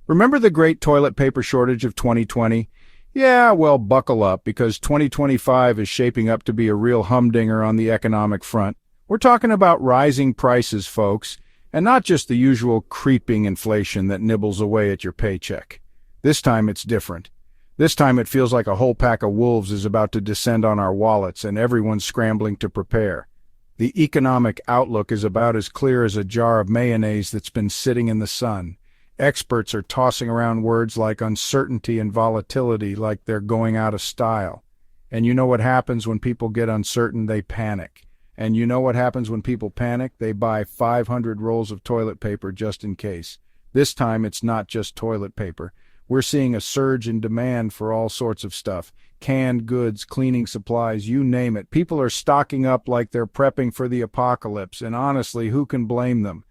Remember the great toilet paper shortage of 2020? Yeah, well, buckle up because 2025 is shaping up to be a real humdinger on the economic front. We're talking about rising prices, folks, and not just the usual creeping inflation that nibbles away at your paycheck. This time it's different. This time it feels like a whole pack of wolves is about to descend on our wallets and everyone's scrambling to prepare. The economic outlook is about as clear as a jar of mayonnaise that's been sitting in the sun. Experts are tossing around words like uncertainty and volatility like they're going out of style. And you know what happens when people get uncertain? They panic. And you know what happens when people panic? They buy 500 rolls of toilet paper just in case. This time it's not just toilet paper. We're seeing a surge in demand for all sorts of stuff. Canned goods, cleaning supplies, you name it. People are stocking up like they're prepping for the apocalypse, and honestly, who can blame them?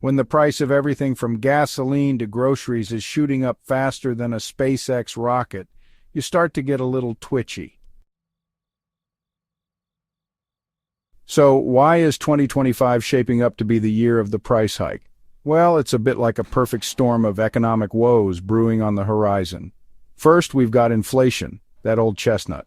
When the price of everything from gasoline to groceries is shooting up faster than a SpaceX rocket, you start to get a little twitchy. So, why is 2025 shaping up to be the year of the price hike? Well, it's a bit like a perfect storm of economic woes brewing on the horizon. First, we've got inflation, that old chestnut.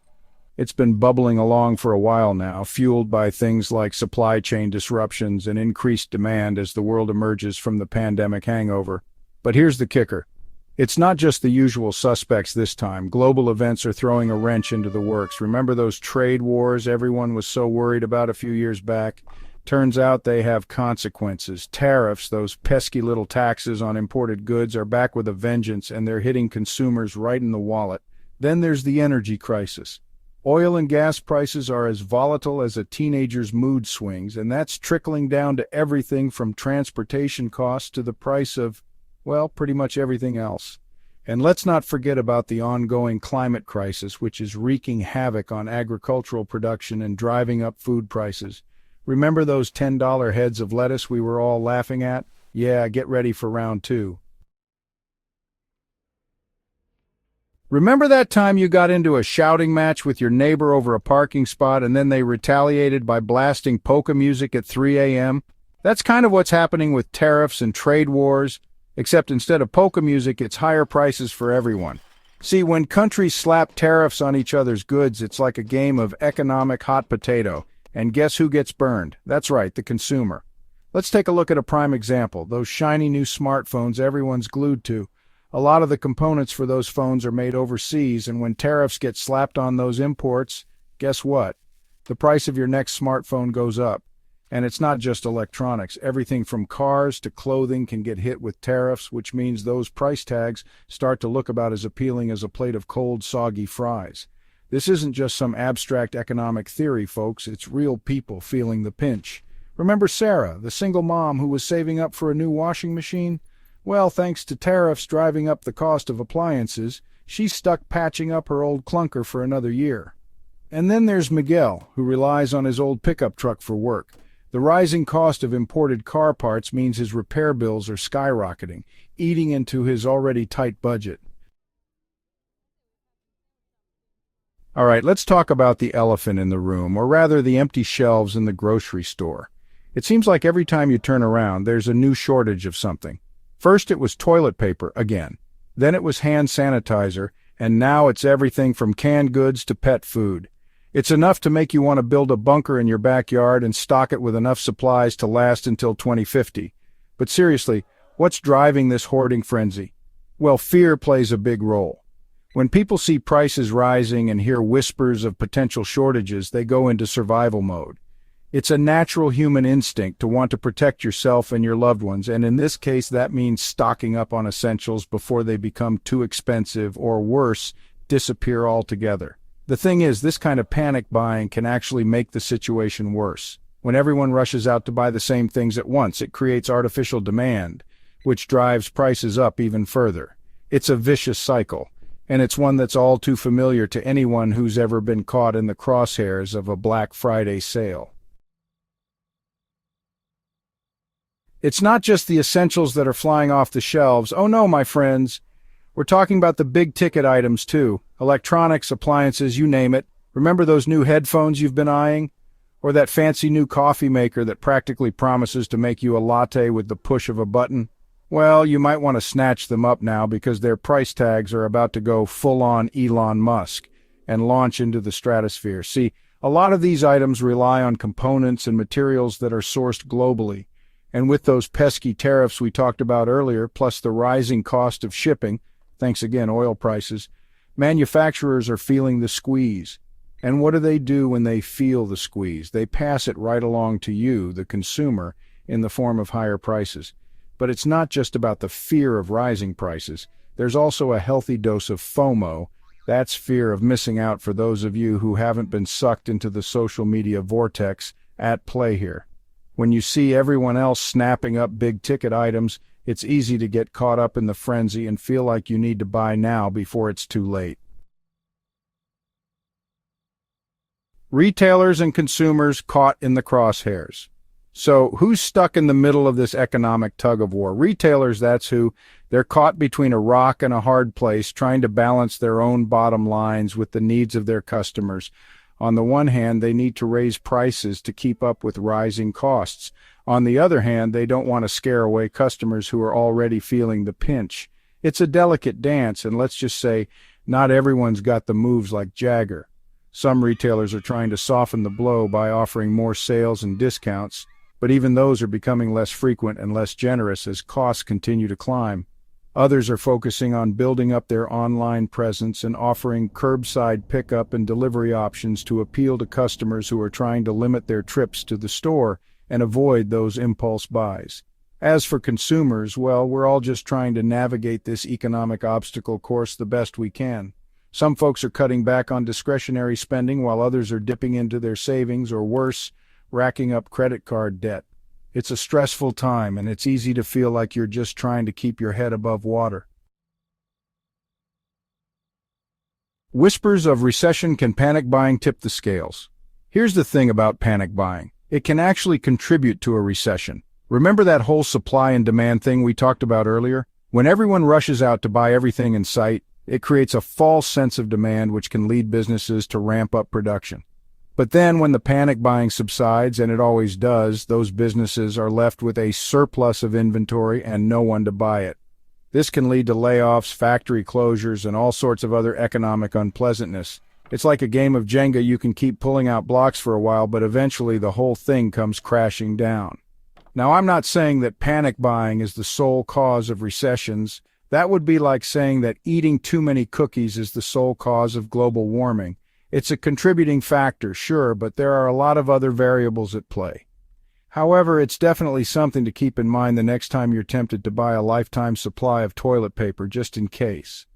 It's been bubbling along for a while now, fueled by things like supply chain disruptions and increased demand as the world emerges from the pandemic hangover. But here's the kicker. It's not just the usual suspects this time. Global events are throwing a wrench into the works. Remember those trade wars everyone was so worried about a few years back? Turns out they have consequences. Tariffs, those pesky little taxes on imported goods, are back with a vengeance, and they're hitting consumers right in the wallet. Then there's the energy crisis. Oil and gas prices are as volatile as a teenager's mood swings, and that's trickling down to everything from transportation costs to the price of, well, pretty much everything else. And let's not forget about the ongoing climate crisis, which is wreaking havoc on agricultural production and driving up food prices. Remember those $10 heads of lettuce we were all laughing at? Yeah, get ready for round two. Remember that time you got into a shouting match with your neighbor over a parking spot and then they retaliated by blasting polka music at 3 a.m.? That's kind of what's happening with tariffs and trade wars, except instead of polka music, it's higher prices for everyone. See, when countries slap tariffs on each other's goods, it's like a game of economic hot potato. And guess who gets burned? That's right, the consumer. Let's take a look at a prime example, those shiny new smartphones everyone's glued to. A lot of the components for those phones are made overseas, and when tariffs get slapped on those imports, guess what? The price of your next smartphone goes up. And it's not just electronics. Everything from cars to clothing can get hit with tariffs, which means those price tags start to look about as appealing as a plate of cold, soggy fries. This isn't just some abstract economic theory, folks. It's real people feeling the pinch. Remember Sarah, the single mom who was saving up for a new washing machine? Well, thanks to tariffs driving up the cost of appliances, she's stuck patching up her old clunker for another year. And then there's Miguel, who relies on his old pickup truck for work. The rising cost of imported car parts means his repair bills are skyrocketing, eating into his already tight budget. All right, let's talk about the elephant in the room, or rather the empty shelves in the grocery store. It seems like every time you turn around, there's a new shortage of something. First it was toilet paper again, then it was hand sanitizer, and now it's everything from canned goods to pet food. It's enough to make you want to build a bunker in your backyard and stock it with enough supplies to last until 2050. But seriously, what's driving this hoarding frenzy? Well, fear plays a big role. When people see prices rising and hear whispers of potential shortages, they go into survival mode. It's a natural human instinct to want to protect yourself and your loved ones, and in this case that means stocking up on essentials before they become too expensive or worse, disappear altogether. The thing is, this kind of panic buying can actually make the situation worse. When everyone rushes out to buy the same things at once, it creates artificial demand, which drives prices up even further. It's a vicious cycle, and it's one that's all too familiar to anyone who's ever been caught in the crosshairs of a Black Friday sale. It's not just the essentials that are flying off the shelves. Oh no, my friends. We're talking about the big-ticket items too. Electronics, appliances, you name it. Remember those new headphones you've been eyeing? Or that fancy new coffee maker that practically promises to make you a latte with the push of a button? Well, you might want to snatch them up now because their price tags are about to go full-on Elon Musk and launch into the stratosphere. See, a lot of these items rely on components and materials that are sourced globally. And with those pesky tariffs we talked about earlier, plus the rising cost of shipping, thanks again oil prices, manufacturers are feeling the squeeze. And what do when they feel the squeeze? They pass it right along to you, the consumer, in the form of higher prices. But it's not just about the fear of rising prices. There's also a healthy dose of FOMO. That's fear of missing out for those of you who haven't been sucked into the social media vortex at play here. When you see everyone else snapping up big-ticket items, it's easy to get caught up in the frenzy and feel like you need to buy now before it's too late. Retailers and consumers caught in the crosshairs. So who's stuck in the middle of this economic tug-of-war? Retailers, that's who. They're caught between a rock and a hard place, trying to balance their own bottom lines with the needs of their customers. On the one hand, they need to raise prices to keep up with rising costs. On the other hand, they don't want to scare away customers who are already feeling the pinch. It's a delicate dance, and let's just say, not everyone's got the moves like Jagger. Some retailers are trying to soften the blow by offering more sales and discounts, but even those are becoming less frequent and less generous as costs continue to climb. Others are focusing on building up their online presence and offering curbside pickup and delivery options to appeal to customers who are trying to limit their trips to the store and avoid those impulse buys. As for consumers, well, we're all just trying to navigate this economic obstacle course the best we can. Some folks are cutting back on discretionary spending while others are dipping into their savings or worse, racking up credit card debt. It's a stressful time, and it's easy to feel like you're just trying to keep your head above water. Whispers of recession can panic buying tip the scales. Here's the thing about panic buying. It can actually contribute to a recession. Remember that whole supply and demand thing we talked about earlier? When everyone rushes out to buy everything in sight, it creates a false sense of demand which can lead businesses to ramp up production. But then when the panic buying subsides, and it always does, those businesses are left with a surplus of inventory and no one to buy it. This can lead to layoffs, factory closures, and all sorts of other economic unpleasantness. It's like a game of Jenga. You can keep pulling out blocks for a while, but eventually the whole thing comes crashing down. Now, I'm not saying that panic buying is the sole cause of recessions. That would be like saying that eating too many cookies is the sole cause of global warming. It's a contributing factor, sure, but there are a lot of other variables at play. However, it's definitely something to keep in mind the next time you're tempted to buy a lifetime supply of toilet paper, just in case.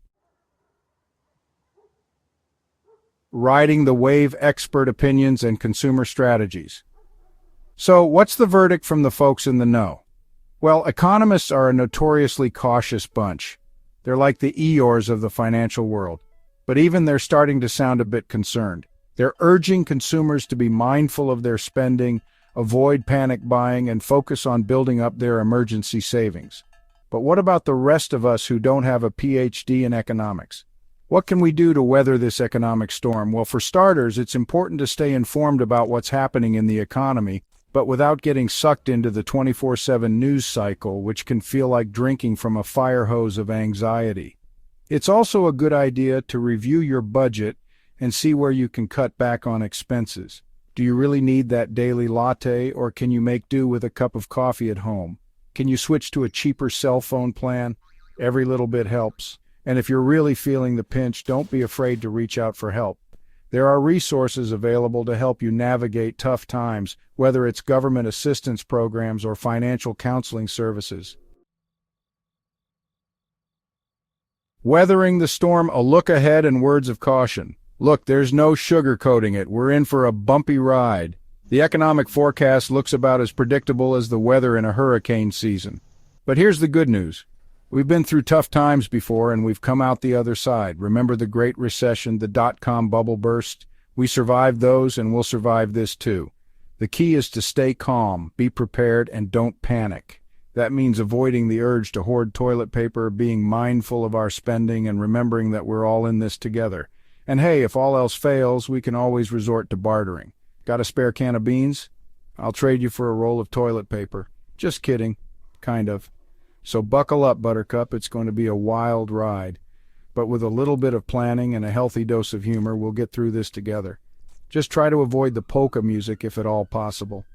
Riding the wave: expert opinions and consumer strategies. So, what's the verdict from the folks in the know? Well, economists are a notoriously cautious bunch. They're like the Eeyores of the financial world. But even they're starting to sound a bit concerned. They're urging consumers to be mindful of their spending, avoid panic buying, and focus on building up their emergency savings. But what about the rest of us who don't have a PhD in economics? What can we do to weather this economic storm? Well, for starters, it's important to stay informed about what's happening in the economy, but without getting sucked into the 24/7 news cycle, which can feel like drinking from a fire hose of anxiety. It's also a good idea to review your budget and see where you can cut back on expenses. Do you really need that daily latte, or can you make do with a cup of coffee at home? Can you switch to a cheaper cell phone plan? Every little bit helps. And if you're really feeling the pinch, don't be afraid to reach out for help. There are resources available to help you navigate tough times, whether it's government assistance programs or financial counseling services. Weathering the storm: a look ahead and words of caution. Look, there's no sugarcoating it. We're in for a bumpy ride. The economic forecast looks about as predictable as the weather in a hurricane season. But here's the good news. We've been through tough times before, and we've come out the other side. Remember the Great Recession, the dot-com bubble burst? We survived those, and we'll survive this too. The key is to stay calm, be prepared, and don't panic. That means avoiding the urge to hoard toilet paper, being mindful of our spending, and remembering that we're all in this together. And hey, if all else fails, we can always resort to bartering. Got a spare can of beans? I'll trade you for a roll of toilet paper. Just kidding. Kind of. So buckle up, Buttercup, it's going to be a wild ride. But with a little bit of planning and a healthy dose of humor, we'll get through this together. Just try to avoid the polka music if at all possible.